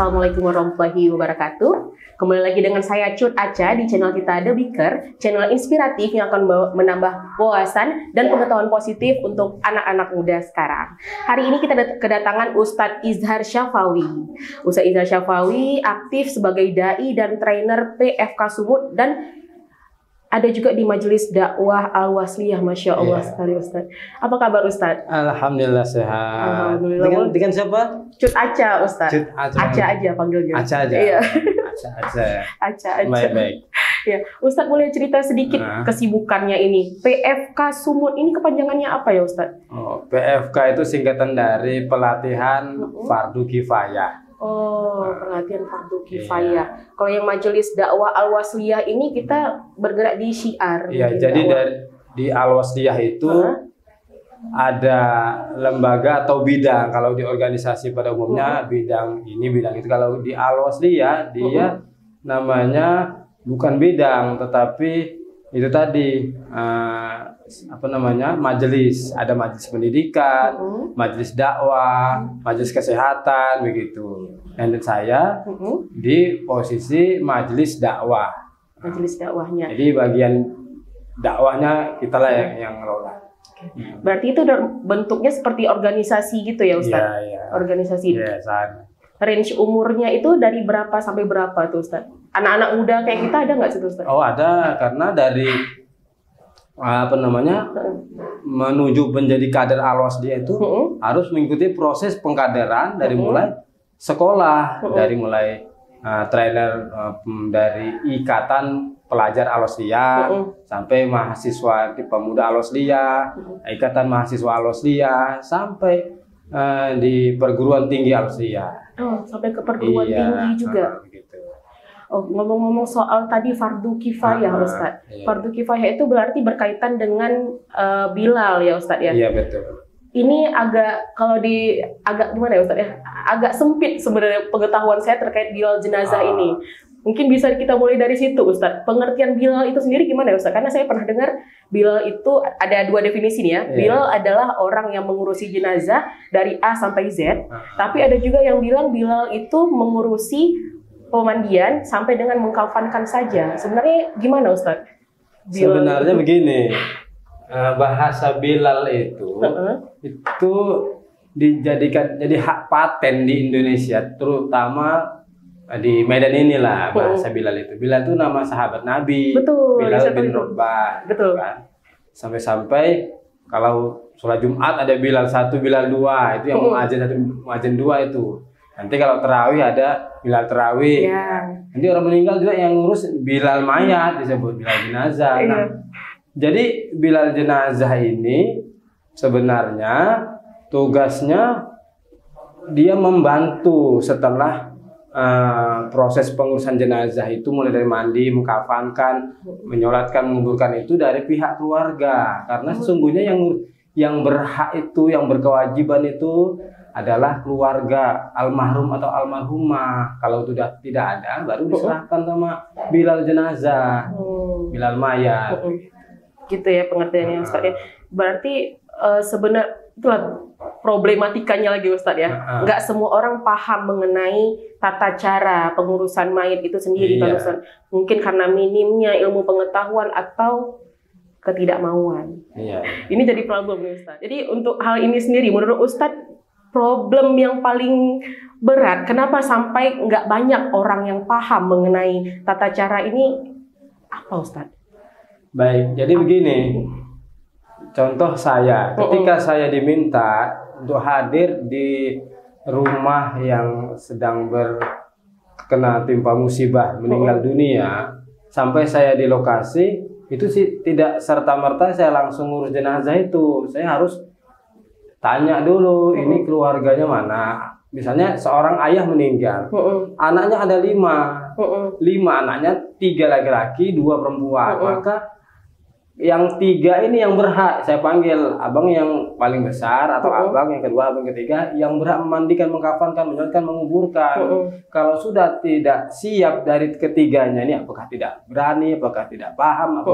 Assalamualaikum warahmatullahi wabarakatuh. Kembali lagi dengan saya Cut Aca di channel kita The Beaker, channel inspiratif yang akan menambah wawasan dan pengetahuan positif untuk anak-anak muda sekarang. Hari ini kita kedatangan Ustadz Izhar Syafawi. Ustadz Izhar Syafawi aktif sebagai dai dan trainer PFK Sumut dan ada juga di Majelis Dakwah Al-Wasliyah. Masya Allah sekali Ustadz. Apa kabar Ustadz? Alhamdulillah sehat. Alhamdulillah. Dengan siapa? Cut Aca Ustadz. Cut Aca. Aca aja panggilnya. Aca aja. Iya. Aca. Aca aja. Baik. Ya, Ustadz boleh cerita sedikit kesibukannya ini. PFK Sumut ini kepanjangannya apa ya Ustadz? Oh, PFK itu singkatan dari pelatihan fardu kifayah. Oh, pelatihan fardu kifayah. Kalau yang Majelis Dakwah Al-Wasliyah ini kita bergerak di syiar. Iya, jadi di Al-Wasliyah itu ada lembaga atau bidang. Kalau di organisasi pada umumnya bidang ini, bidang itu. Kalau di Al-Wasliyah dia namanya bukan bidang, tetapi itu tadi majelis. Ada majelis pendidikan, majelis dakwah, majelis kesehatan, begitu. Dan saya di posisi majelis dakwah. Majelis dakwahnya. Jadi bagian dakwahnya kita lah yang ngelola. Berarti itu bentuknya seperti organisasi gitu ya Ustaz? Iya. Organisasi. Iya, sama. Range umurnya itu dari berapa sampai berapa tuh Ustaz? Anak-anak muda kayak kita ada nggak sih Ustaz? Oh ada, karena dari menuju menjadi kader Al-Wasliyah itu harus mengikuti proses pengkaderan dari mulai sekolah, dari mulai trainer dari ikatan pelajar Al-Wasliyah sampai mahasiswa di pemuda Al-Wasliyah, ikatan mahasiswa Al-Wasliyah sampai di perguruan tinggi Al-Wasliyah. Oh, sampai ke perguruan tinggi juga. Gitu. Oh, ngomong-ngomong soal tadi fardu kifayah Ustaz. Iya. Fardu kifayah itu berarti berkaitan dengan Bilal ya Ustaz ya? Iya, betul. Ini agak gimana ya Ustaz ya? Agak sempit sebenarnya pengetahuan saya terkait Bilal jenazah ini. Mungkin bisa kita mulai dari situ Ustaz. Pengertian Bilal itu sendiri gimana ya Ustaz? Karena saya pernah dengar Bilal itu ada dua definisi nih ya. Bilal adalah orang yang mengurusi jenazah dari A sampai Z. Tapi ada juga yang bilang Bilal itu mengurusi pemandian sampai dengan mengkafankan saja. Sebenarnya gimana Ustaz? Sebenarnya begini. Bahasa Bilal itu dijadikan jadi hak paten di Indonesia, terutama di Medan inilah bahasa Bilal itu. Bilal itu nama sahabat Nabi. Betul. Bilal bin Rabah. Betul. Kan? Sampai kalau sholat Jumat ada Bilal 1, Bilal 2, itu yang muadzin 1, muadzin 2 itu. Nanti kalau terawih ada Bilal terawih. Nanti orang meninggal juga yang ngurus Bilal mayat, disebut Bilal jenazah. Nah, jadi Bilal jenazah ini sebenarnya tugasnya dia membantu setelah proses pengurusan jenazah itu, mulai dari mandi, mengkafankan, menyolatkan, menguburkan itu dari pihak keluarga. Karena sesungguhnya yang berhak itu, yang berkewajiban itu adalah keluarga almarhum atau almarhumah. Kalau sudah tidak ada, baru diserahkan sama Bilal jenazah, Bilal mayat. Gitu ya pengertiannya Ustaz ya. Berarti sebenarnya itulah problematikanya lagi Ustaz ya. Nggak semua orang paham mengenai tata cara pengurusan mayat itu sendiri kan Ustaz. Mungkin karena minimnya ilmu pengetahuan atau ketidakmauan. Ini jadi problem nih Ustaz. Jadi untuk hal ini sendiri menurut Ustaz, problem yang paling berat kenapa sampai nggak banyak orang yang paham mengenai tata cara ini apa Ustaz? Baik, jadi begini. Contoh saya, ketika saya diminta untuk hadir di rumah yang sedang kena timpa musibah, meninggal dunia, sampai saya di lokasi, itu sih tidak serta-merta saya langsung ngurus jenazah itu. Saya harus tanya dulu, ini keluarganya mana. Misalnya seorang ayah meninggal, anaknya ada 5 anaknya, 3 laki-laki, 2 perempuan. Maka yang 3 ini yang berhak saya panggil abang yang paling besar atau abang yang kedua, abang ketiga yang berhak memandikan, mengkafankan, menyolatkan, menguburkan. Kalau sudah tidak siap dari ketiganya ini, apakah tidak berani, apakah tidak paham,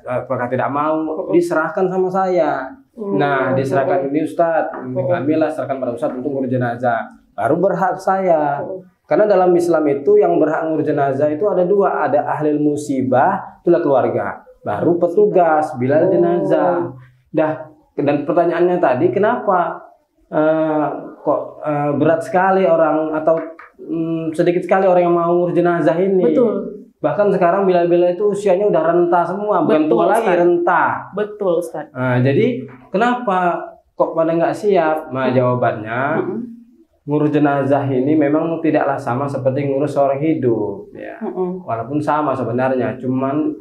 apakah tidak mau, diserahkan sama saya. Nah, diserahkan ini Ustadz, ambillah serahkan pada Ustadz untuk ngurus jenazah. baru berhak saya. Karena dalam Islam itu yang berhak ngurus jenazah itu ada dua, ada ahli musibah, itulah keluarga, baru petugas bilal jenazah. Dan pertanyaannya tadi, kenapa kok berat sekali orang atau sedikit sekali orang yang mau ngurus jenazah ini? Betul. Bahkan sekarang bilal-bilal itu usianya udah renta semua, bukan tua lagi, renta. Betul, Ustaz. Nah, jadi kenapa kok pada nggak siap? Nah, jawabannya ngurus jenazah ini memang tidaklah sama seperti ngurus orang hidup, ya. Walaupun sama sebenarnya, cuman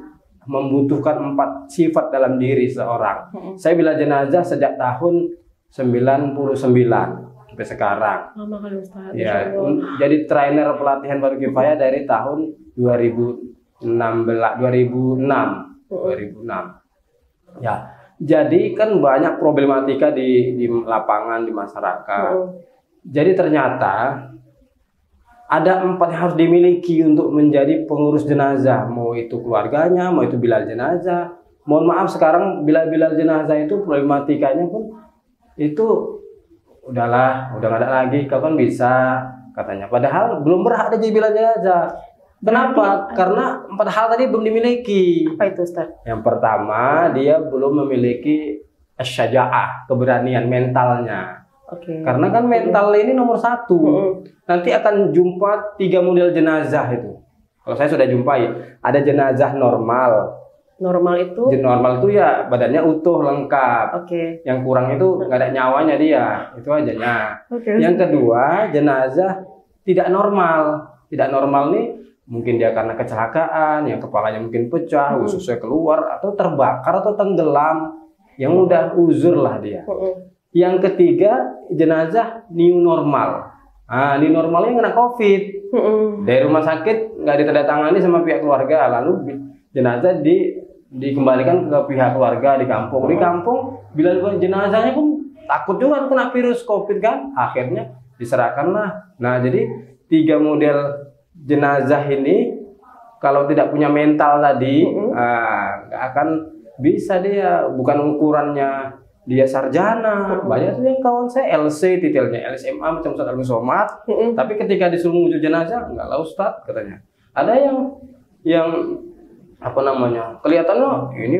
membutuhkan 4 sifat dalam diri seorang. Saya bilal jenazah sejak tahun 99 sampai sekarang. Lama kali, Ustaz. Ya, jadi trainer pelatihan baru kifayah dari tahun 2006. Ya, jadi kan banyak problematika di lapangan, di masyarakat. Jadi ternyata ada 4 yang harus dimiliki untuk menjadi pengurus jenazah, mau itu keluarganya, mau itu bilal jenazah. Mohon maaf, sekarang bilal jenazah itu problematikanya pun itu udah nggak ada lagi, kau kan bisa katanya. Padahal belum berhak ada jadi bilal jenazah. Kenapa? Karena 4 hal tadi belum dimiliki. Apa itu, Ustaz? Yang pertama, dia belum memiliki syaja'ah, keberanian mentalnya. Karena kan mental ini nomor 1. Nanti akan jumpa 3 model jenazah itu. Kalau saya sudah jumpai, ada jenazah normal. Normal itu ya badannya utuh lengkap. Yang kurang itu nggak ada nyawanya dia, itu aja. Yang kedua, jenazah tidak normal. Tidak normal nih mungkin dia karena kecelakaan, yang kepalanya mungkin pecah, ususnya keluar, atau terbakar atau tenggelam, yang udah uzur lah dia. Yang ketiga, jenazah new normal. New normalnya kena COVID. Dari rumah sakit nggak ditandatangani sama pihak keluarga, lalu jenazah dikembalikan ke pihak keluarga di kampung. Di kampung, bila jenazahnya pun takut juga kena virus COVID kan, akhirnya diserahkanlah. Nah, jadi 3 model jenazah ini kalau tidak punya mental tadi, nggak akan bisa dia. Bukan ukurannya dia sarjana, banyak tuh yang kawan saya LC titelnya, LSMA macam Ustaz Abdul Somad, tapi ketika disuruh wujud jenazah, enggak lah Ustaz katanya. Ada yang apa namanya, kelihatannya ini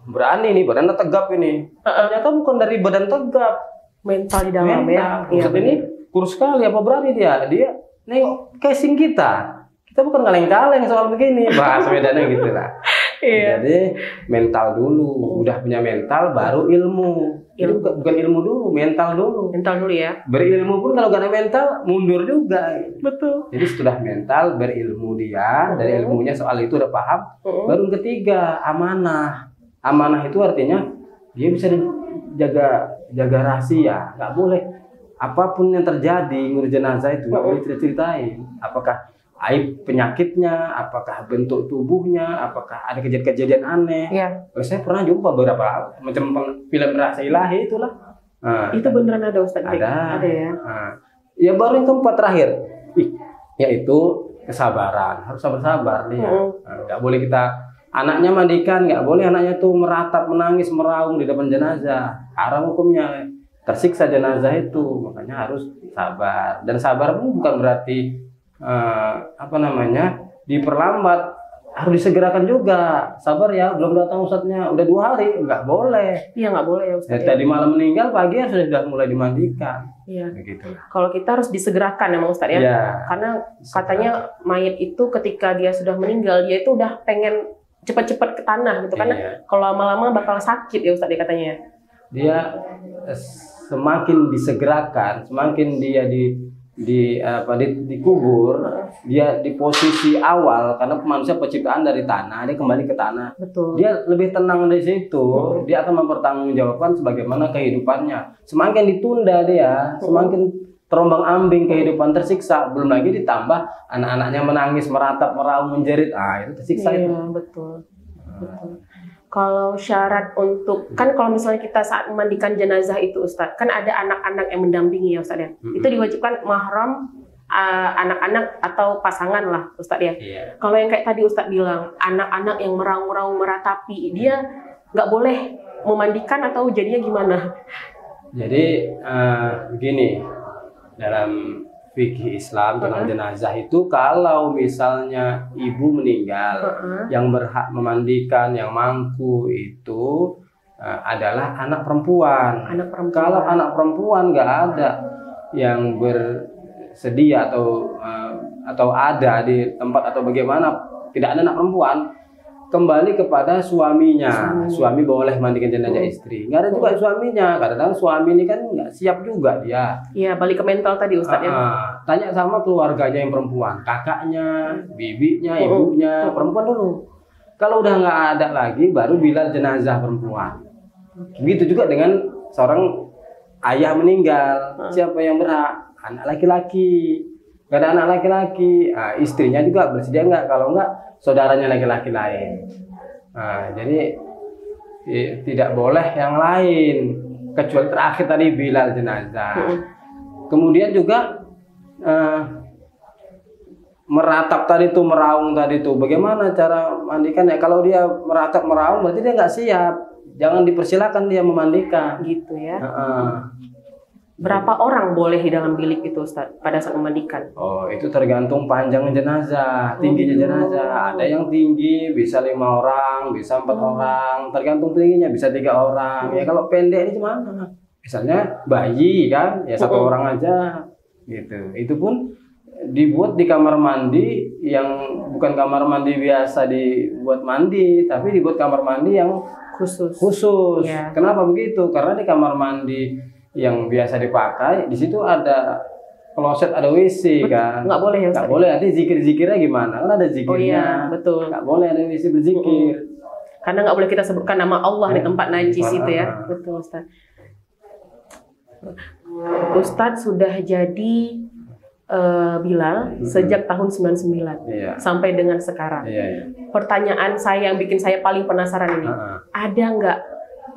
berani nih, badannya tegap ini, ternyata bukan dari badan tegap, mental di dalam ya. Ustaz ini kurus sekali, apa berani dia nengok casing kita bukan kaleng-kaleng soal begini, bahasa bedanya gitu lah. Jadi mental dulu, udah punya mental baru ilmu. Jadi bukan ilmu dulu, mental dulu. Mental dulu ya. Berilmu pun kalau gak ada mental mundur juga. Betul. Jadi setelah mental, berilmu dia, dari ilmunya soal itu udah paham. Baru yang ketiga, amanah. Amanah itu artinya dia bisa jaga rahasia, nggak boleh apapun yang terjadi ngurus jenazah itu nggak boleh ceritain. Apakah aib penyakitnya, apakah bentuk tubuhnya, apakah ada kejadian aneh. Saya pernah jumpa beberapa macam film rahasia ilahi itulah. Itu beneran ada, Ustaz? Ada ya. Ya baru yang keempat terakhir, yaitu kesabaran. Harus sabar dia. Nggak boleh kita anaknya mandikan, nggak boleh anaknya tuh meratap, menangis, meraung di depan jenazah. Haram hukumnya, tersiksa jenazah itu. Makanya harus sabar. Dan sabar pun bukan berarti diperlambat, harus disegerakan juga. Sabar ya, belum datang ustadznya, udah 2 hari, nggak boleh. Iya, nggak boleh ya Ustaz. Tadi malam meninggal, pagi sudah mulai dimandikan. Iya. Begitu. Kalau kita harus disegerakan emang Ustaz ya. Karena katanya mayat itu ketika dia sudah meninggal, dia itu udah pengen cepat-cepat ke tanah gitu. Karena kalau lama-lama bakal sakit ya Ustaz katanya. Dia semakin disegerakan, semakin dia dikubur, dia di posisi awal, karena manusia penciptaan dari tanah, dia kembali ke tanah. Betul. Dia lebih tenang dari situ. Dia akan mempertanggungjawabkan sebagaimana kehidupannya. Semakin ditunda dia, semakin terombang-ambing kehidupan, tersiksa. Belum lagi ditambah anak-anaknya menangis, meratap, meraung, menjerit. Itu tersiksa itu. Betul. Kalau syarat untuk, kan kalau misalnya kita saat memandikan jenazah itu Ustadz, kan ada anak-anak yang mendampingi ya Ustadz ya. Itu diwajibkan mahram, anak-anak atau pasangan lah Ustadz ya. Kalau yang kayak tadi Ustadz bilang, anak-anak yang meraung-raung, meratapi, dia nggak boleh memandikan atau jadinya gimana? Jadi begini, dalam fikih Islam tentang jenazah itu, kalau misalnya ibu meninggal, yang berhak memandikan, yang mampu itu adalah anak perempuan. Kalau anak perempuan nggak ada yang bersedia atau ada di tempat atau bagaimana, tidak ada anak perempuan, kembali kepada suaminya. Suami boleh mandikan jenazah istri. Nggak ada juga suaminya. Kadang-kadang suami ini kan nggak siap juga dia. Iya, balik ke mental tadi Ustadz ya. Tanya sama keluarganya yang perempuan, kakaknya, bibinya, ibunya, perempuan dulu. Kalau udah nggak ada lagi, baru bilang jenazah perempuan. Begitu juga dengan seorang ayah meninggal. Siapa yang berhak? Anak laki-laki. Nggak ada anak laki-laki, istrinya juga bersedia nggak? Kalau nggak, saudaranya laki-laki lain. Jadi tidak boleh yang lain, kecuali terakhir tadi bilal jenazah. Kemudian juga meratap tadi tuh, meraung tadi tuh, bagaimana cara mandikan ya? Kalau dia meratap meraung, berarti dia nggak siap. Jangan dipersilakan dia memandikan. Gitu ya. Berapa orang boleh di dalam bilik itu Ustaz pada saat memandikan? Oh, itu tergantung panjang jenazah, tingginya jenazah. Ada yang tinggi bisa 5 orang, bisa 4 orang, tergantung tingginya, bisa 3 orang. Ya kalau pendek ini gimana? Misalnya bayi kan, ya 1 orang aja gitu. Itu pun dibuat di kamar mandi yang bukan kamar mandi biasa dibuat mandi, tapi dibuat kamar mandi yang khusus. Ya. Kenapa begitu? Karena di kamar mandi yang biasa dipakai, di situ ada kloset, ada WC kan. Nggak boleh ya Ustaz? Nggak boleh, nanti zikir-zikirnya gimana? Kan ada zikirnya. Oh iya, betul. Nggak boleh ada WC berzikir. Karena nggak boleh kita sebutkan nama Allah di tempat najis itu ya. Betul Ustaz. Ustaz sudah jadi Bilal sejak tahun 99 sampai dengan sekarang. Pertanyaan saya yang bikin saya paling penasaran ini, ada nggak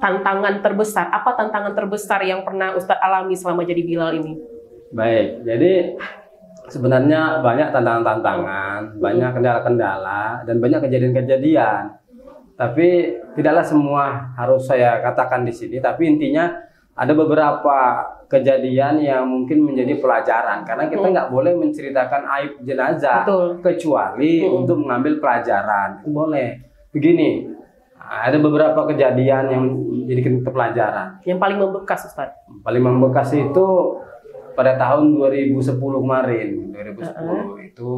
tantangan terbesar? Apa tantangan terbesar yang pernah Ustadz alami selama jadi Bilal ini? Baik, jadi sebenarnya banyak tantangan-tantangan, banyak kendala-kendala, dan banyak kejadian-kejadian. Tapi tidaklah semua harus saya katakan di sini. Tapi intinya ada beberapa kejadian yang mungkin menjadi pelajaran. Karena kita nggak boleh menceritakan aib jenazah, kecuali untuk mengambil pelajaran. Itu boleh. Begini. Ada beberapa kejadian yang menjadi pelajaran. Yang paling membekas, Ustaz? Paling membekas itu pada tahun 2010 kemarin. 2010 itu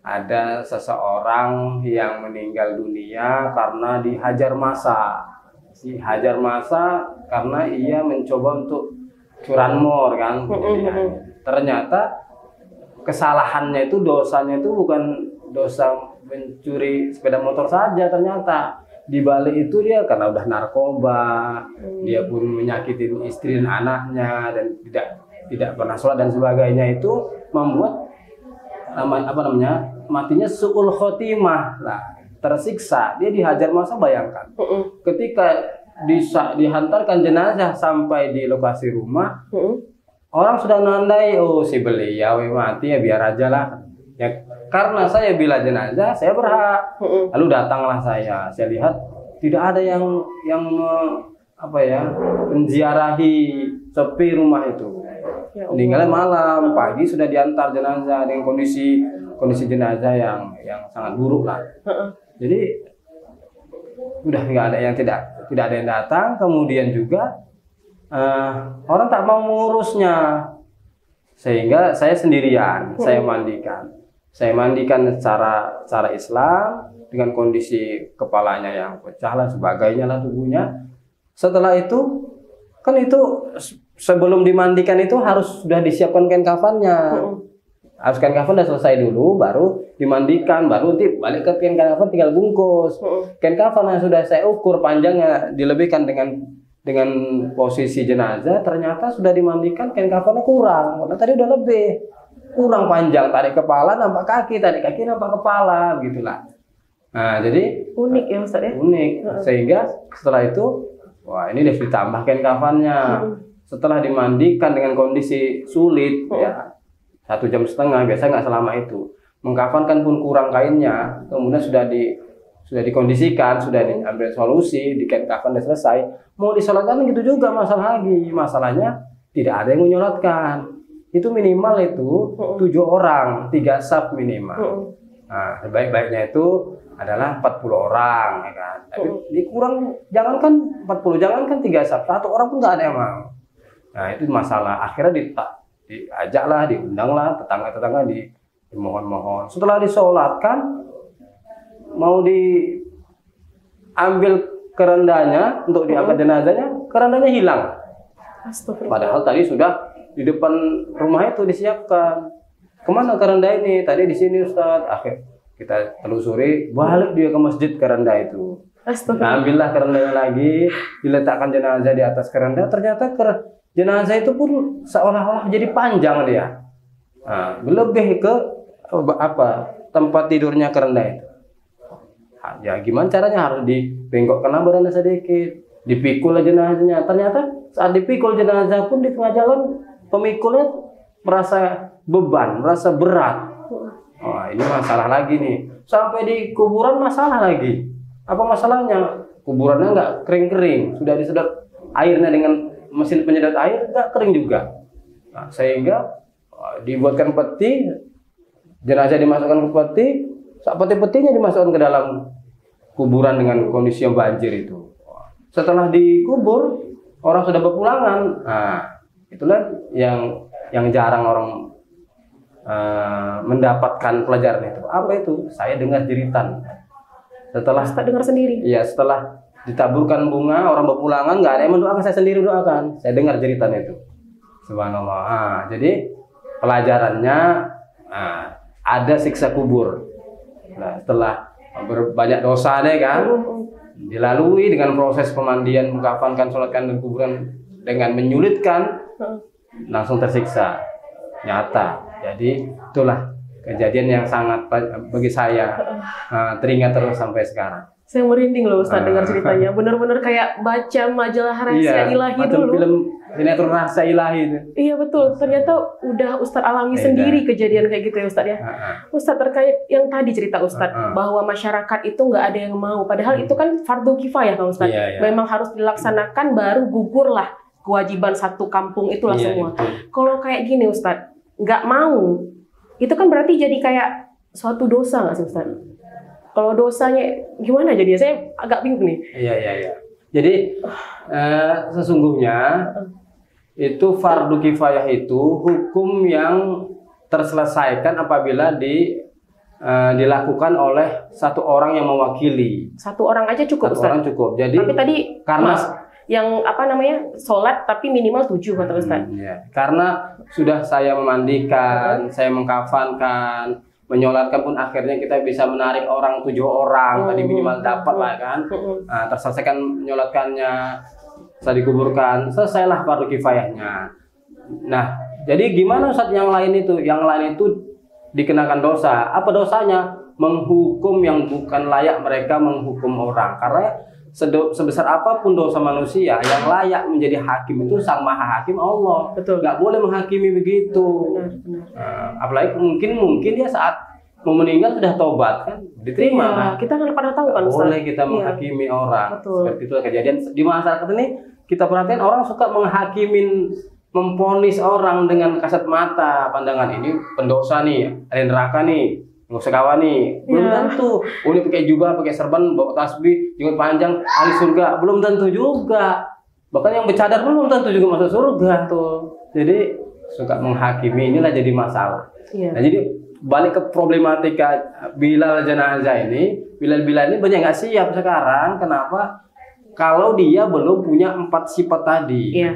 ada seseorang yang meninggal dunia karena dihajar massa. Dihajar massa karena ia mencoba untuk curanmor kan. Ternyata kesalahannya itu, dosanya itu bukan dosa mencuri sepeda motor saja ternyata. Di balik itu dia karena udah narkoba, dia pun menyakitin istri dan anaknya, dan tidak pernah sholat dan sebagainya, itu membuat matinya su'ul khotimah lah, tersiksa. Dia dihajar massa, bayangkan. Ketika dihantarkan jenazah sampai di lokasi rumah, orang sudah nandai, oh si beliau mati ya biar aja lah. Ya, karena saya bila jenazah, saya berhak. Lalu datanglah saya lihat tidak ada yang menziarahi, sepi rumah itu. Meninggalnya malam, pagi sudah diantar jenazah dengan kondisi jenazah yang sangat buruk lah. Jadi udah nggak ada yang tidak ada yang datang. Kemudian juga orang tak mau mengurusnya, sehingga saya sendirian, saya mandikan. Saya mandikan secara Islam dengan kondisi kepalanya yang pecah dan sebagainya lah tubuhnya. Setelah itu, kan itu sebelum dimandikan itu harus sudah disiapkan kain kafannya. Harus kain kafan udah selesai dulu, baru dimandikan, baru nanti balik ke kain kafan tinggal bungkus. Kain kafan yang sudah saya ukur panjangnya dilebihkan dengan posisi jenazah, ternyata sudah dimandikan kain kafannya kurang. Karena tadi udah lebih. Kurang panjang, tarik kepala nampak kaki, tarik kaki nampak kepala, begitulah. Nah, jadi unik ya Ustaz ya? Unik. Sehingga setelah itu, wah ini udah ditambahkan kafannya. Setelah dimandikan dengan kondisi sulit, ya 1,5 jam, biasa nggak selama itu. Mengkafankan pun kurang kainnya, kemudian sudah dikondisikan, sudah diambil solusi, di kain kafan sudah selesai. Mau disolatkan gitu juga masalah lagi. Masalahnya tidak ada yang menyolatkan. itu minimal itu 7 orang, 3 saf minimal. Nah, sebaik-baiknya itu adalah 40 orang, ya kan. Tapi dikurang, jangankan 40, jangankan 3 saf, 1 orang pun nggak ada yang mau. Nah, itu masalah. Akhirnya diajaklah, diundanglah tetangga-tetangga, dimohon-mohon. Setelah disolatkan, mau diambil kerandanya untuk diangkat jenazahnya, kerandanya hilang. Padahal tadi sudah di depan rumah itu disiapkan. Kemana keranda ini? Tadi di sini Ustaz. Akhir kita telusuri, balik dia ke masjid keranda itu. Nah, ambillah kerandanya lagi, diletakkan jenazah di atas keranda. Ternyata jenazah itu pun seolah-olah jadi panjang dia. Nah, lebih ke tempat tidurnya keranda itu. Ya gimana caranya, harus dibengkokkan badannya sedikit, dipikul jenazahnya. Ternyata saat dipikul jenazah pun di tengah jalan pemikulnya merasa beban, merasa berat. Oh, ini masalah lagi nih. Sampai di kuburan masalah lagi. Apa masalahnya? Kuburannya nggak kering-kering, sudah disedot airnya dengan mesin penyedot air, nggak kering juga. Nah, sehingga dibuatkan peti, jenazah dimasukkan ke peti, peti-petinya dimasukkan ke dalam kuburan dengan kondisi yang banjir itu. Setelah dikubur, orang sudah berpulangan. Nah, itulah yang jarang orang mendapatkan pelajaran itu. Apa itu? Saya dengar jeritan. Setelah dengar sendiri. Iya, setelah ditaburkan bunga, orang berpulangan, nggak ada yang mendoakan, saya sendiri doakan. Saya dengar jeritan itu. Subhanallah. Nah, jadi pelajarannya ada siksa kubur. Nah, setelah berbanyak dosa deh kan, dilalui dengan proses pemandian, mengkafankan, sholatkan dan kuburan dengan menyulitkan, langsung tersiksa nyata. Jadi itulah kejadian yang sangat bagi saya teringat terus sampai sekarang. Saya merinding loh Ustaz dengar ceritanya. Benar-benar kayak baca majalah rahasia ilahi dulu. Film sinetron rahasia ilahi itu. Iya betul. Ternyata udah Ustaz alami sendiri kejadian kayak gitu ya Ustaz ya. Ustaz, terkait yang tadi cerita Ustaz bahwa masyarakat itu nggak ada yang mau. Padahal itu kan fardu kifayah kan Ustaz. Memang harus dilaksanakan, baru gugurlah kewajiban satu kampung itulah semua. Kalau kayak gini Ustaz, nggak mau, itu kan berarti jadi kayak suatu dosa nggak sih Ustaz? Kalau dosanya gimana jadinya? Saya agak bingung nih. Iya. Jadi sesungguhnya itu fardu kifayah itu hukum yang terselesaikan apabila dilakukan oleh satu orang yang mewakili. Satu orang aja cukup, Satu Ustaz? orang cukup. Jadi tapi tadi karena yang sholat tapi minimal 7 kata Ustaz. Karena sudah saya memandikan, saya mengkafankan, menyolatkan pun akhirnya kita bisa menarik orang 7 orang tadi minimal dapat lah kan. Nah, terselesaikan menyolatkannya, setelah dikuburkan, selesailah fardu kifayahnya. Nah, jadi gimana Ustaz yang lain itu? Yang lain itu dikenakan dosa. Apa dosanya? Menghukum yang bukan layak mereka menghukum orang. Karena sebesar apapun dosa manusia, yang layak menjadi hakim itu Sang Maha Hakim Allah. Betul. Nggak boleh menghakimi begitu. Apalagi mungkin dia saat mau meninggal sudah tobat kan, diterima. Iya, kita kan pernah tahu kan Ustaz. Boleh kita menghakimi orang. Betul. Seperti itu kejadian di masyarakat ini. Kita perhatikan orang suka menghakimin, memponis orang dengan kasat mata, pandangan ini pendosa nih, ada neraka nih. Nggak usah kawan nih, belum tentu. Ini pakai jubah, pakai serban, bawa tasbih, jenggot panjang, ahli surga, belum tentu juga. Bahkan yang bercadar belum tentu juga masuk surga tuh. Jadi suka menghakimi, inilah jadi masalah. Nah, jadi balik ke problematika Bilal jenazah ini, Bilal ini banyak nggak siap sekarang. Kenapa? Kalau dia belum punya 4 sifat tadi.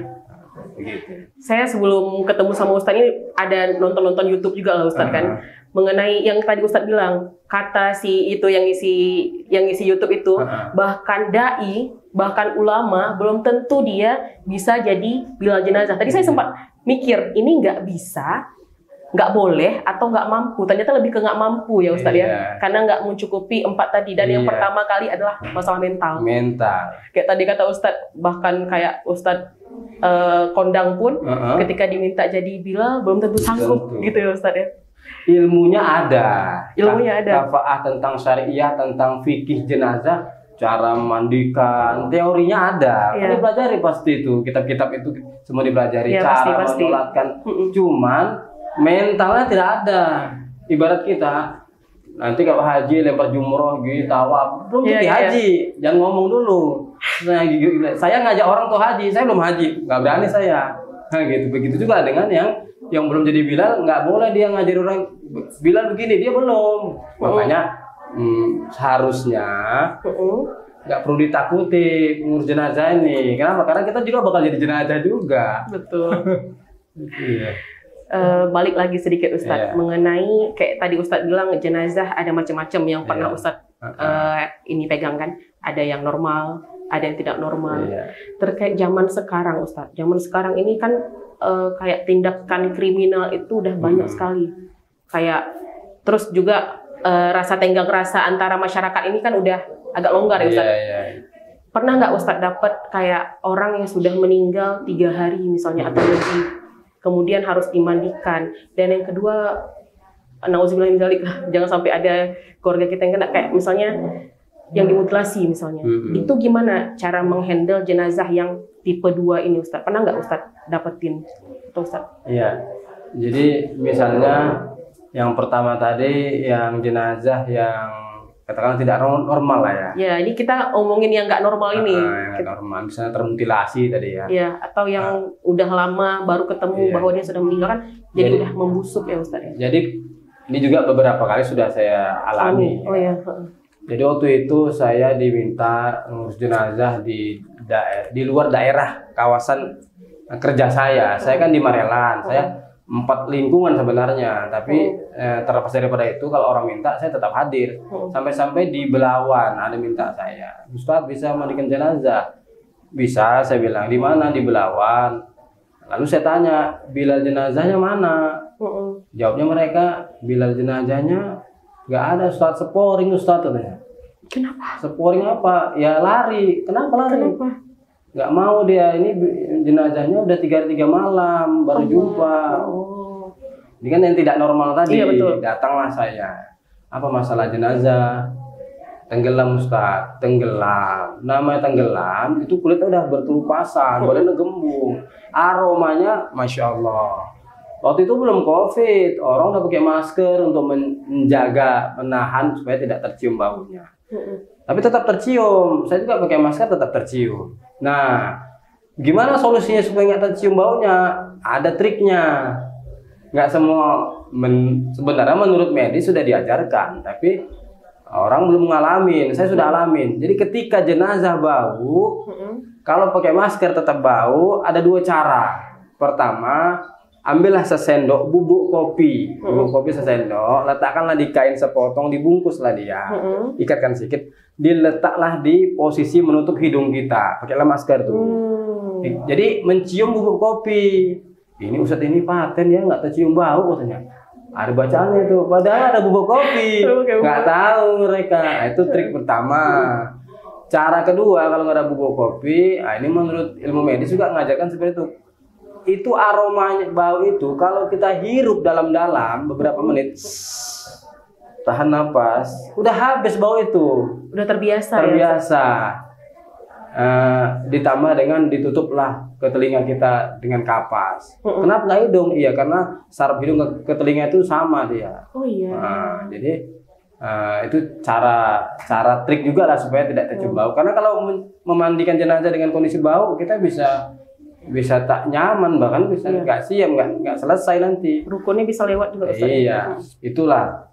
Begitu. Saya sebelum ketemu sama Ustaz ini ada nonton YouTube juga lah Ustaz kan. Mengenai yang tadi Ustadz bilang, kata si itu yang isi YouTube itu, bahkan dai, bahkan ulama belum tentu dia bisa jadi Bilal jenazah. Tadi saya sempat mikir, ini nggak bisa, nggak boleh, atau nggak mampu. Ternyata lebih ke nggak mampu ya Ustadz ya, karena nggak mencukupi 4 tadi. Dan yang pertama kali adalah masalah mental. Kayak tadi kata Ustadz, bahkan kayak Ustadz kondang pun, ketika diminta jadi Bilal belum tentu sanggup gitu ya Ustadz ya. Ilmunya ada. Ilmunya ada. Kafaah tentang syariah, tentang fikih jenazah cara memandikan, teorinya ada. Kan dipelajari pasti itu, kitab-kitab itu semua dipelajari, cara menyolatkan. Cuman mentalnya tidak ada. Ibarat kita nanti kalau haji lempar jumroh gitu, tawaf, belum jadi haji, jangan ngomong dulu. Saya ngajak orang tuh haji, saya belum haji, nggak berani saya. Nah, gitu. Begitu juga dengan yang belum jadi Bilal, nggak boleh dia ngajar orang Bilal begini, dia belum. Makanya seharusnya nggak perlu ditakuti ngurus jenazah ini. Kenapa? Karena kita juga bakal jadi jenazah juga. Betul. Balik lagi sedikit Ustadz mengenai kayak tadi Ustadz bilang jenazah ada macam-macam yang pernah Ustadz ini pegang kan. Ada yang normal, ada yang tidak normal. Terkait zaman sekarang Ustadz, zaman sekarang ini kan kayak tindakan kriminal itu udah banyak sekali. Kayak terus juga rasa tenggang rasa antara masyarakat ini kan udah agak longgar ya Ustadz. Pernah nggak Ustadz dapat kayak orang yang sudah meninggal 3 hari misalnya atau lebih, kemudian harus dimandikan, dan yang kedua, nauzubillah min dzalik, jangan sampai ada keluarga kita yang kena kayak misalnya yang dimutilasi misalnya. Itu gimana cara menghandle jenazah yang tipe 2 ini Ustadz? Pernah nggak Ustadz dapetin itu Ustadz? Iya, jadi misalnya yang pertama tadi yang jenazah yang katakan tidak normal lah ya. Ya, ini kita omongin yang nggak normal ini. Yang nggak normal, misalnya termutilasi tadi ya. Ya, atau yang udah lama baru ketemu bahwa dia sudah meninggal kan, jadi udah membusuk ya Ustadz. Jadi ini juga beberapa kali sudah saya alami. Jadi waktu itu saya diminta ngurus jenazah di luar daerah kawasan kerja saya. Saya kan di Marelan. Saya 4 lingkungan sebenarnya, tapi terlepas daripada itu kalau orang minta saya tetap hadir. Sampai-sampai di Belawan ada minta saya, Ustadz bisa mandikan jenazah? Bisa, saya bilang. Di mana? Di Belawan. Lalu saya tanya, Bilal jenazahnya mana? Jawabnya mereka, Bilal jenazahnya nggak ada Ustadz, seporing Ustadz katanya. Kenapa? Seporing apa? Ya lari. Kenapa lari? Kenapa? Nggak mau dia, ini jenazahnya udah 3 hari 3 malam baru jumpa. Ini kan yang tidak normal tadi. Iya, betul. Datanglah saya. Apa masalah jenazah? Tenggelam Ustaz, tenggelam. Namanya tenggelam itu kulitnya udah berkelupasan, badannya gembung. Aromanya Masya Allah. Waktu itu belum COVID, orang udah pakai masker untuk menjaga, menahan supaya tidak tercium baunya. Tapi tetap tercium. Saya juga pakai masker tetap tercium. Nah, gimana solusinya supaya nggak tercium baunya? Ada triknya. Nggak semua, sebenarnya menurut medis sudah diajarkan, tapi orang belum ngalamin. Saya sudah alamin. Jadi ketika jenazah bau, kalau pakai masker tetap bau, ada 2 cara. Pertama, ambillah sesendok bubuk kopi, sesendok, letakkanlah di kain sepotong, dibungkuslah dia, ikatkan sedikit, diletaklah di posisi menutup hidung kita, pakailah masker tuh. Jadi mencium bubuk kopi. Ini Ustadz ini paten ya, nggak tercium bau katanya. Ada bacaannya tuh, padahal ada bubuk kopi, nggak tahu mereka. Nah, itu trik pertama. Cara kedua, kalau nggak ada bubuk kopi, nah ini menurut ilmu medis juga mengajarkan seperti itu. Itu aromanya bau itu kalau kita hirup dalam-dalam beberapa menit, tahan nafas, udah habis bau itu. Udah terbiasa. Terbiasa. Ditambah dengan ditutuplah ke telinga kita dengan kapas. Kenapa nggak hidung? Iya, karena saraf hidung ke telinga itu sama dia. Oh iya. Jadi itu cara trik juga lah supaya tidak tercium bau. Karena kalau memandikan jenazah dengan kondisi bau, kita bisa tak nyaman, bahkan bisa nggak siap, nggak selesai nanti. Rukunnya bisa lewat juga. Iya, itulah.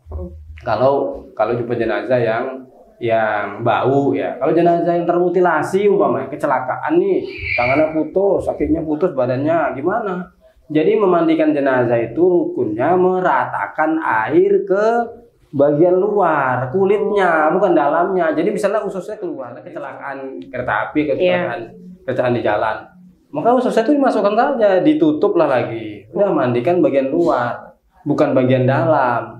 Kalau jumpa jenazah yang bau ya. Kalau jenazah yang termutilasi umpamanya kecelakaan nih, tangannya putus, kakinya putus, badannya gimana? Jadi memandikan jenazah itu rukunnya meratakan air ke bagian luar, kulitnya, bukan dalamnya. Jadi misalnya ususnya keluar, kecelakaan kereta api, kecelakaan di jalan. Maka ususnya itu dimasukkan saja, ditutup lah lagi. Udah mandikan bagian luar, bukan bagian dalam.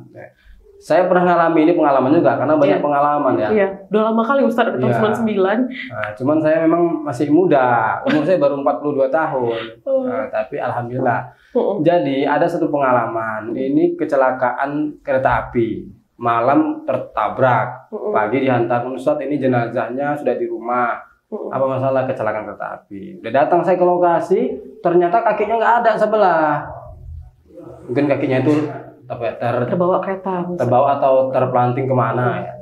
Saya pernah ngalami ini pengalaman juga karena banyak pengalaman ya. Iya, udah lama kali Ustadz, tahun 99. Nah, cuman saya memang masih muda, umur saya baru 42 tahun. Tapi alhamdulillah. Jadi ada satu pengalaman, ini kecelakaan kereta api. malam tertabrak, pagi dihantar Ustadz, ini jenazahnya sudah di rumah. Apa masalah? Kecelakaan kereta api. Udah datang saya ke lokasi, ternyata kakinya nggak ada sebelah. Mungkin kakinya itu terbawa kereta, terbawa atau terpelanting kemana ya.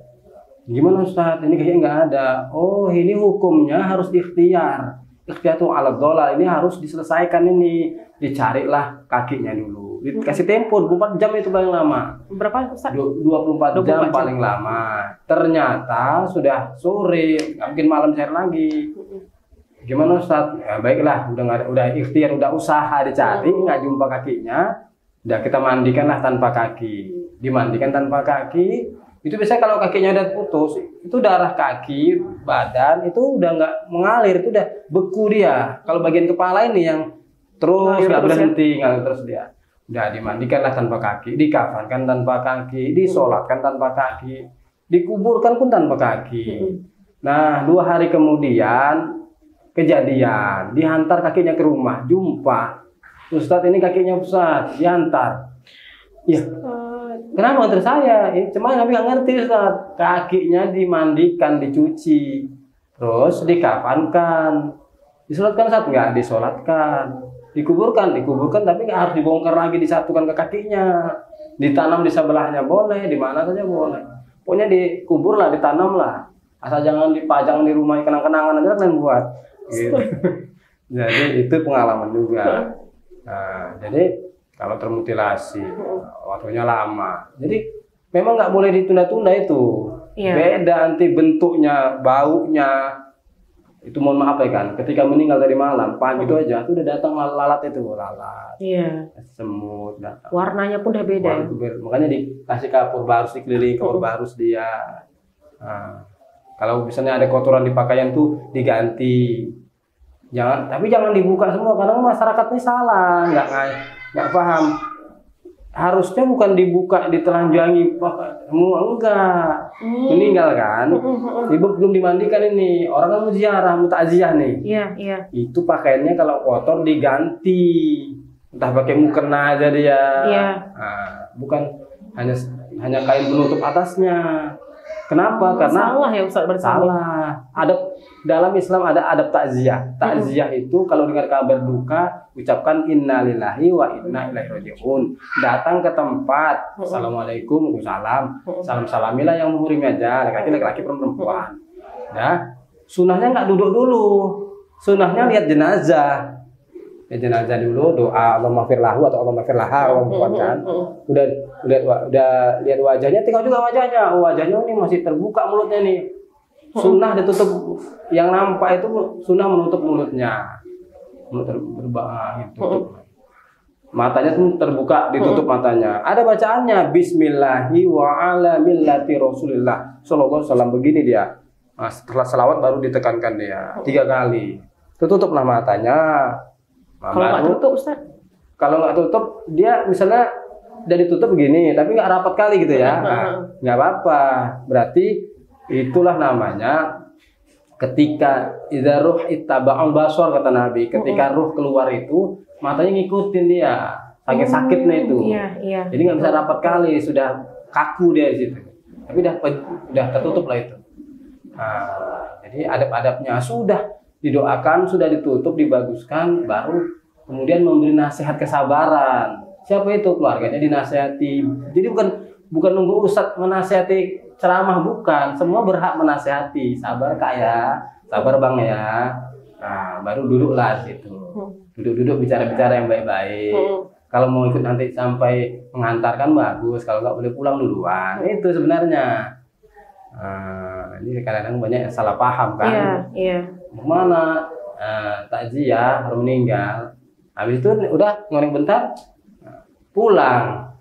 Gimana Ustadz? Ini kakinya nggak ada. Oh, ini hukumnya harus ikhtiar. Ikhtiar itu alat dolar, ini harus diselesaikan ini. Dicarilah kakinya dulu. Dikasih tempo 24 jam itu paling lama. Berapa Ustaz? 24 jam paling lama. Ternyata sudah sore, nggak mungkin malam share lagi. Gimana Ustaz? Ya baiklah, udah ikhtiar, udah usaha dicari, nggak jumpa kakinya. Udah kita mandikanlah tanpa kaki. Dimandikan tanpa kaki. Itu biasanya kalau kakinya udah putus, itu darah kaki, badan itu udah nggak mengalir, itu udah beku dia. Kalau bagian kepala ini yang terus nggak berhenti, ngalir terus dia. Udah dimandikanlah tanpa kaki, dikafankan tanpa kaki, disolatkan tanpa kaki, dikuburkan pun tanpa kaki. Nah, 2 hari kemudian kejadian, dihantar kakinya ke rumah, jumpa. Ustadz, ini kakinya Ustadz, dihantar. Ya, kenapa nganter saya? Cuma tapi nggak ngerti Ustadz. Kakinya dimandikan, dicuci, terus dikafankan, disolatkan Ustadz? Nggak disolatkan. Dikuburkan tapi nggak harus dibongkar lagi, disatukan ke kakinya, ditanam di sebelahnya boleh, di mana saja boleh. Pokoknya dikubur lah, ditanam lah, asal jangan dipajang di rumah kenang-kenangan aja kalian buat. Gitu. Jadi itu pengalaman juga. Nah, jadi kalau termutilasi waktunya lama, jadi memang nggak boleh ditunda-tunda itu. Beda nanti bentuknya, baunya. Itu mohon maaf ya kan, ketika meninggal tadi malam, pagi itu aja, itu udah datang lalat itu, lalat, semut, datang. Warnanya pun udah beda. Makanya dikasih kapur barus, dikelilingi kapur barus dia. Nah, kalau misalnya ada kotoran di pakaian tuh diganti. Tapi jangan dibuka semua, karena masyarakat ini salah, nggak paham. Harusnya bukan dibuka, ditelanjangi semua, enggak. Meninggal kan, ibu belum dimandikan ini, orang kan mau ziarah, mau takziah nih. Iya. Itu pakaiannya kalau kotor diganti, entah pakai mukena aja dia. Nah, bukan hanya kain penutup atasnya. Kenapa? Karena salah ya Ustaz, salah. Dalam Islam ada adab takziah. Takziah itu kalau dengar kabar duka, ucapkan innalillahi wa inna ilaihi raji'un. Datang ke tempat, assalamualaikum, waalaikumsalam, salam-salamilah yang muhrim aja, laki-laki perempuan. Nah, sunahnya nggak duduk dulu, sunahnya lihat jenazah. Ya, jenazah dulu, doa Allah maghfir lahu atau Allah maghfir laha, kan. Udah lihat wajahnya, tinggal juga wajahnya. Oh, wajahnya ini masih terbuka mulutnya nih. Sunnah ditutup, yang nampak itu sunnah menutup mulutnya. Mulut berbah gitu. Matanya tuh terbuka, ditutup matanya. Ada bacaannya Bismillahi wa ala millati Rasulillah sallallahu alaihi wasallam, begini dia. Nah, setelah selawat baru ditekankan dia 3 kali. Tutuplah matanya. Kalau nggak tutup Ustaz? Kalau nggak tutup, dia misalnya udah ditutup begini, tapi nggak rapat kali gitu ya, nggak apa-apa. Berarti itulah namanya ketika idza ruh ittaba'al basar, kata Nabi. Ketika ruh keluar itu, matanya ngikutin dia, saking sakitnya itu. Jadi nggak bisa rapat kali, sudah kaku dia di situ. Tapi udah tertutup lah itu. Nah, jadi adab-adabnya sudah didoakan, sudah ditutup, dibaguskan, baru kemudian memberi nasihat kesabaran. Siapa itu? Keluarganya dinasihati. Jadi bukan nunggu ustadz menasihati ceramah, bukan. Semua berhak menasihati. Sabar Kak ya, sabar Bang ya. Nah, baru duduklah di situ. Duduk-duduk bicara-bicara yang baik-baik. Kalau mau ikut nanti sampai mengantarkan bagus, kalau nggak boleh pulang duluan. Itu sebenarnya. Ini kadang-kadang banyak yang salah paham kan. Mana takziah baru meninggal, habis itu udah ngoreng bentar pulang.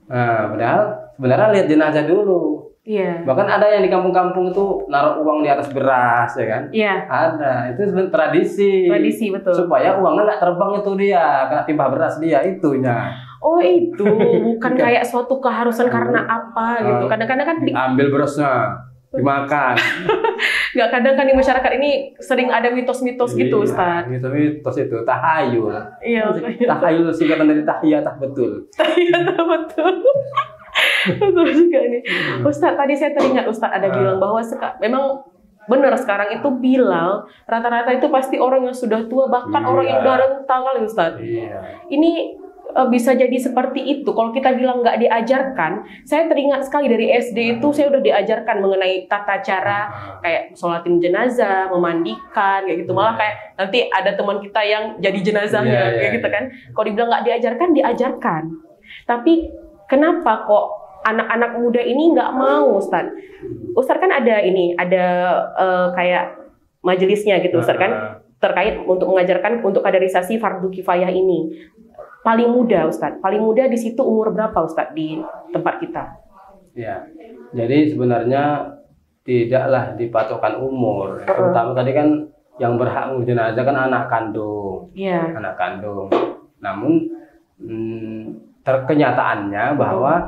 Padahal sebenarnya lihat jenazah dulu. Bahkan ada yang di kampung-kampung itu naruh uang di atas beras, ya kan? Ada, itu sebenarnya tradisi betul. Supaya uangnya nggak terbang itu dia, kena timah beras dia itunya. Oh itu bukan kayak suatu keharusan karena apa gitu. Kadang-kadang kan ambil berasnya dimakan. Nggak, kadang kan di masyarakat ini sering ada mitos-mitos gitu Ustaz. Mitos itu tahayul. Iya. Tahayul singkatan dari tahiyatah betul. Tahiyatah betul. Betul juga nih. Ustadz, tadi saya teringat Ustadz ada bilang bahwa memang benar sekarang itu Bilal rata-rata itu pasti orang yang sudah tua, bahkan orang yang udah rentang kali Ustadz. Ini bisa jadi seperti itu. Kalau kita bilang nggak diajarkan, saya teringat sekali dari SD itu saya udah diajarkan mengenai tata cara kayak sholatin jenazah, memandikan, kayak gitu. Malah kayak nanti ada teman kita yang jadi jenazahnya, kayak gitu kan. Kalau dibilang nggak diajarkan, diajarkan. Tapi kenapa kok anak-anak muda ini nggak mau, Ustadz? Ustadz kan ada kayak majelisnya gitu, Ustadz kan, terkait untuk mengajarkan untuk kaderisasi fardu kifayah ini. Paling muda, Ustadz. Paling muda di situ umur berapa, Ustadz, di tempat kita? Ya, jadi sebenarnya tidaklah dipatokkan umur. Terutama tadi kan yang berhak mengurus jenazah kan anak kandung. Anak kandung. Namun kenyataannya bahwa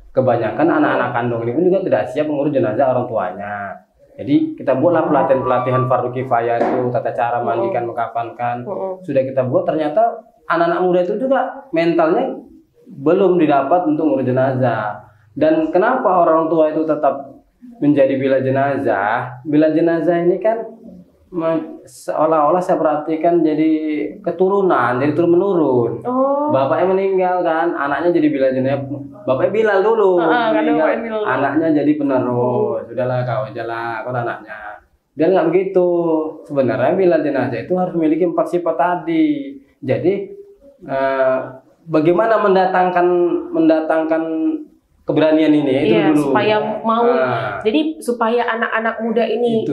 kebanyakan anak-anak kandung ini pun juga tidak siap mengurus jenazah orang tuanya. Jadi kita buatlah pelatihan fardu kifayah itu, tata cara mandikan, mengkafankan. Sudah kita buat, ternyata anak-anak muda itu juga mentalnya belum didapat untuk ngurus jenazah. Dan kenapa orang tua itu tetap menjadi bila jenazah? Bila jenazah ini kan seolah-olah saya perhatikan jadi keturunan, jadi turun menurun. Bapaknya meninggal kan, anaknya jadi bila jenazah. Bapaknya Bilal dulu, meninggal, anaknya jadi penerus. Sudahlah kau ajalah, kau anaknya. Dan nggak begitu. Sebenarnya bila jenazah itu harus memiliki 4 sifat tadi. Jadi bagaimana mendatangkan keberanian ini itu dulu. Supaya mau. Jadi supaya anak-anak muda ini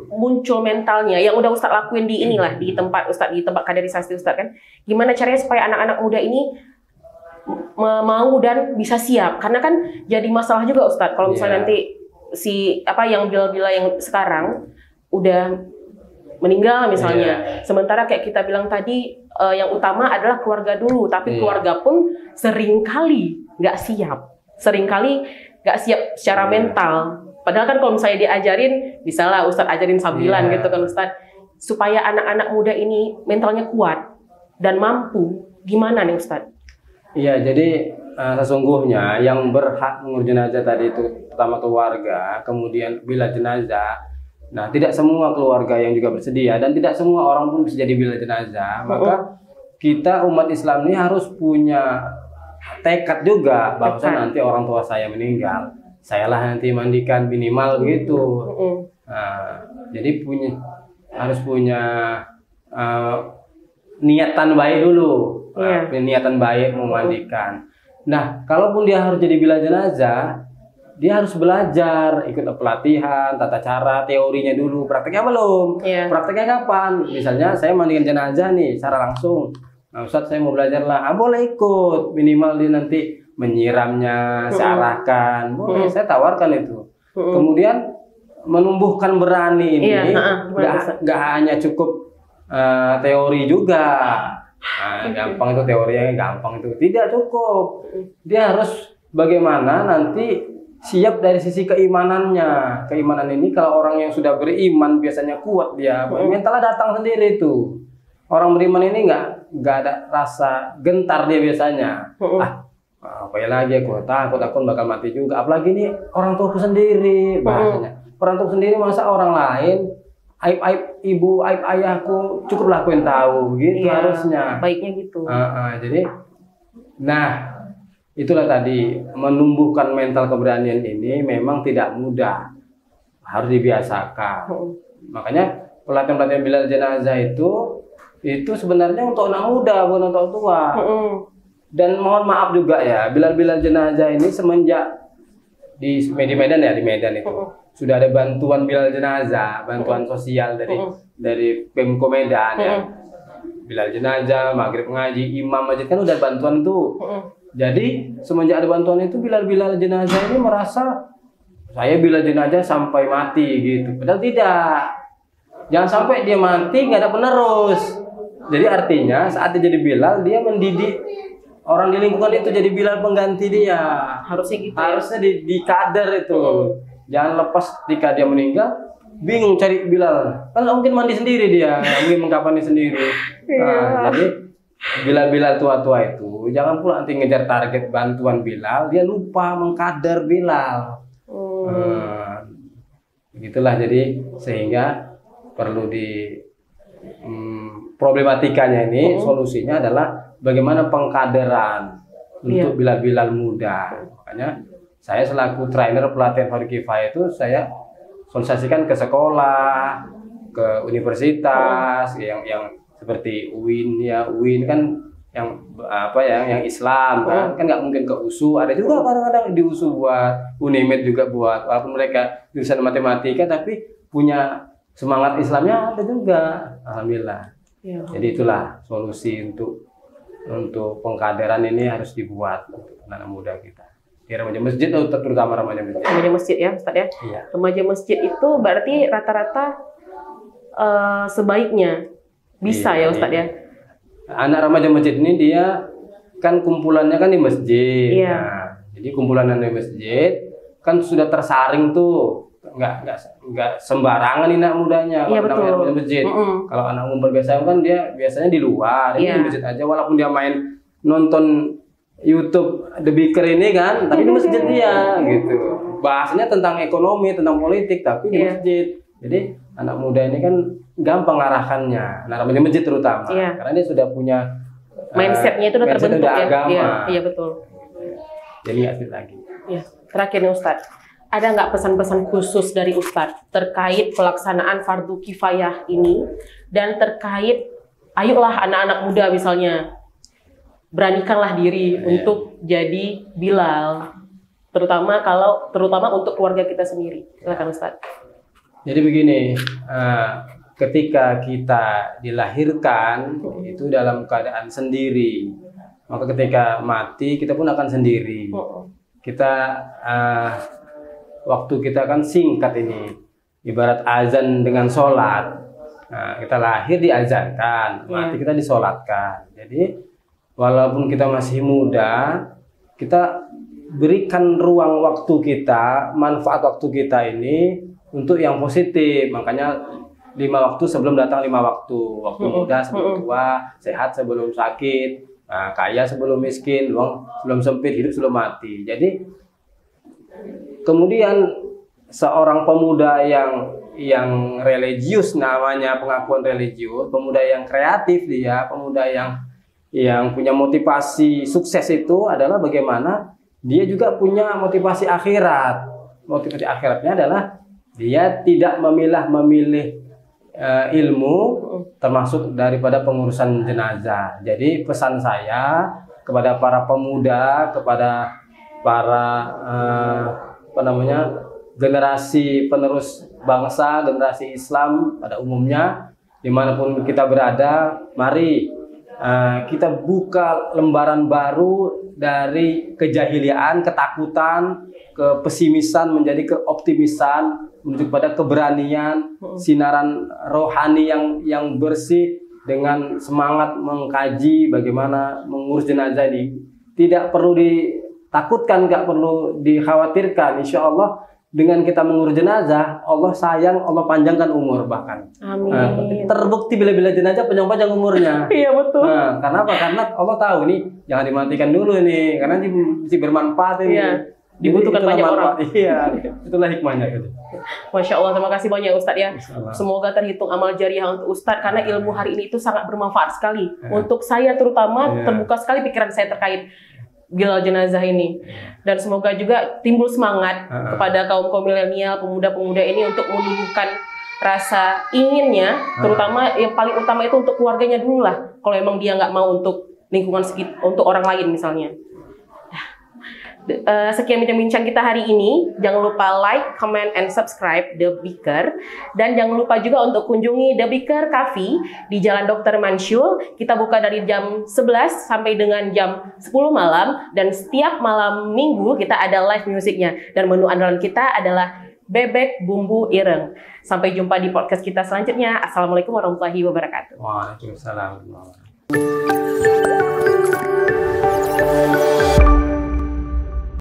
muncul mentalnya yang udah Ustadz lakuin di inilah di tempat Ustadz, di tempat kaderisasi Ustadz kan. Gimana caranya supaya anak-anak muda ini mau dan bisa siap? Karena kan jadi masalah juga Ustadz kalau misalnya nanti yang bila-bila yang sekarang udah meninggal misalnya. Sementara kayak kita bilang tadi yang utama adalah keluarga dulu, tapi keluarga pun seringkali nggak siap. Seringkali nggak siap secara mental. Padahal kan kalau misalnya diajarin, misalnya Ustadz ajarin sambilan gitu kan Ustadz, supaya anak-anak muda ini mentalnya kuat dan mampu, gimana nih Ustadz? Iya, jadi sesungguhnya yang berhak mengurus jenazah tadi itu pertama keluarga, kemudian bila jenazah. Nah, tidak semua keluarga yang juga bersedia dan tidak semua orang pun bisa jadi bila jenazah. Maka kita umat Islam ini harus punya tekad juga bahwa nanti orang tua saya meninggal, sayalah nanti mandikan minimal begitu. Nah, jadi harus punya niatan baik dulu. Niatan baik memandikan. Nah, kalaupun dia harus jadi bila jenazah, dia harus belajar, ikut pelatihan, tata cara, teorinya dulu. Prakteknya belum. Prakteknya kapan? Misalnya saya mandikan jenazah nih, secara langsung. Nah, Ustadz saya mau belajar lah. Boleh ikut. Minimal dia nanti menyiramnya, saya arahkan. Boleh, saya tawarkan itu. Kemudian menumbuhkan berani ini, nggak hanya cukup teori juga. Gampang itu teorinya, gampang itu. Tidak cukup. Dia harus bagaimana nanti siap dari sisi keimanannya. Keimanan ini kalau orang yang sudah beriman biasanya kuat dia, mentalnya datang sendiri tuh. Orang beriman ini nggak ada rasa gentar dia biasanya. Apa ya lagi aku takut bakal mati juga. Apalagi ini orang tuaku sendiri bahasanya. Orang tuaku sendiri masa orang lain aib ibu, aib ayahku cukup lakuin tahu gitu harusnya. Baiknya gitu. Jadi, nah. Itulah tadi, menumbuhkan mental keberanian ini memang tidak mudah, harus dibiasakan. Makanya pelatihan-pelatihan bila jenazah itu sebenarnya untuk anak muda, bukan untuk tua. Dan mohon maaf juga ya, bila jenazah ini semenjak di Medan itu sudah ada bantuan bila jenazah, bantuan sosial dari Pemko Medan ya. Bila jenazah, maghrib ngaji, imam masjid kan udah bantuan tuh. Jadi semenjak ada bantuan itu bila jenazah ini merasa saya bila jenazah sampai mati gitu. Padahal tidak. Jangan sampai dia mati nggak ada penerus. Jadi artinya saat dia jadi bilal, dia mendidik orang di lingkungan itu jadi bilal pengganti dia. Harusnya gitu. Harusnya di kader itu. Jangan lepas ketika dia meninggal bingung cari bilal. Kan mungkin mandi sendiri dia, mungkin mengkafani sendiri. Nah, jadi bila tua-tua itu itu, jangan pula nanti ngejar target bantuan Bilal, dia lupa mengkader Bilal. Begitulah, jadi sehingga perlu di problematikanya ini solusinya adalah bagaimana pengkaderan untuk Bilal-Bilal muda. Makanya saya selaku trainer pelatihan Fardhu Kifayah itu saya sosialisasikan ke sekolah, ke universitas yang seperti UIN ya, UIN kan yang apa ya, yang Islam kan nggak mungkin ke USU, ada juga kadang-kadang di USU buat, UNIMED juga buat, walaupun mereka jurusan matematika tapi punya semangat Islamnya ada juga, alhamdulillah. Ya. Jadi itulah solusi untuk pengkaderan ini harus dibuat untuk anak muda kita. Di remaja masjid, terutama remaja masjid. Remaja masjid ya, Ustaz ya. Iya. Remaja masjid itu berarti rata-rata sebaiknya bisa ya, Ustaz ya. Anak remaja masjid ini dia kan kumpulannya kan di masjid. Nah, jadi kumpulan di masjid kan sudah tersaring tuh, nggak sembarangan anak mudanya kalau namanya masjid. Kalau anak umum berbiasa kan dia biasanya di luar, ini di masjid aja, walaupun dia main nonton YouTube The Beaker ini kan, tapi di masjid dia gitu. Bahasanya tentang ekonomi, tentang politik, tapi di masjid. Jadi anak muda ini kan gampang arahkannya, anak remaja masjid terutama, karena dia sudah punya mindsetnya itu udah terbentuk ya. Agama. Iya betul. Jadi nggak sulit lagi. Ya, terakhir nih Ustadz, ada nggak pesan-pesan khusus dari Ustadz terkait pelaksanaan Fardhu Kifayah ini, dan terkait ayolah anak-anak muda misalnya beranikanlah diri untuk jadi Bilal, terutama untuk keluarga kita sendiri. Silakan Ustadz. Jadi begini, ketika kita dilahirkan itu dalam keadaan sendiri, maka ketika mati kita pun akan sendiri. Kita waktu kita kan singkat ini, ibarat azan dengan sholat. Nah, kita lahir diazankan, mati kita disolatkan. Jadi walaupun kita masih muda, kita berikan ruang waktu kita, manfaat waktu kita ini untuk yang positif. Makanya 5 waktu sebelum datang 5 waktu. Waktu muda sebelum tua, sehat sebelum sakit, kaya sebelum miskin, luang sebelum sempit, hidup sebelum mati. Jadi kemudian seorang pemuda yang religius, namanya pengakuan religius, pemuda yang kreatif, dia pemuda yang punya motivasi sukses itu adalah bagaimana dia juga punya motivasi akhirat. Motivasi akhiratnya adalah dia tidak memilih ilmu, termasuk daripada pengurusan jenazah. Jadi pesan saya kepada para pemuda, kepada para generasi penerus bangsa, generasi Islam pada umumnya, dimanapun kita berada, mari kita buka lembaran baru dari kejahiliaan, ketakutan, kepesimisan menjadi keoptimisan, menuju pada keberanian, sinaran rohani yang bersih dengan semangat mengkaji bagaimana mengurus jenazah ini. Tidak perlu ditakutkan, nggak perlu dikhawatirkan. Insya Allah dengan kita mengurus jenazah, Allah sayang, Allah panjangkan umur bahkan. Amin. Terbukti bila-bila jenazah panjang-panjang umurnya. Iya betul. Karena apa? Karena Allah tahu nih, jangan dimatikan dulu nih, karena ini mesti bermanfaat ini. Iya. Dibutuhkan banyak orang. Iya, itulah hikmahnya gitu. Masya Allah, terima kasih banyak Ustadz ya. Semoga terhitung amal jariah untuk Ustadz, karena ilmu hari ini itu sangat bermanfaat sekali. Untuk saya terutama, terbuka sekali pikiran saya terkait Bilal jenazah ini. Dan semoga juga timbul semangat kepada kaum milenial, pemuda-pemuda ini untuk menumbuhkan rasa inginnya, terutama yang paling utama itu untuk keluarganya dulu lah. Kalau emang dia nggak mau untuk lingkungan sekitar, untuk orang lain misalnya. Sekian bincang-bincang kita hari ini. Jangan lupa like, comment, and subscribe The Beaker. Dan jangan lupa juga untuk kunjungi The Beaker Cafe di Jalan Dr. Mansyul. Kita buka dari jam 11 sampai dengan jam 10 malam. Dan setiap malam minggu kita ada live musiknya. Dan menu andalan kita adalah bebek bumbu ireng. Sampai jumpa di podcast kita selanjutnya. Assalamualaikum warahmatullahi wabarakatuh. Waalaikumsalam.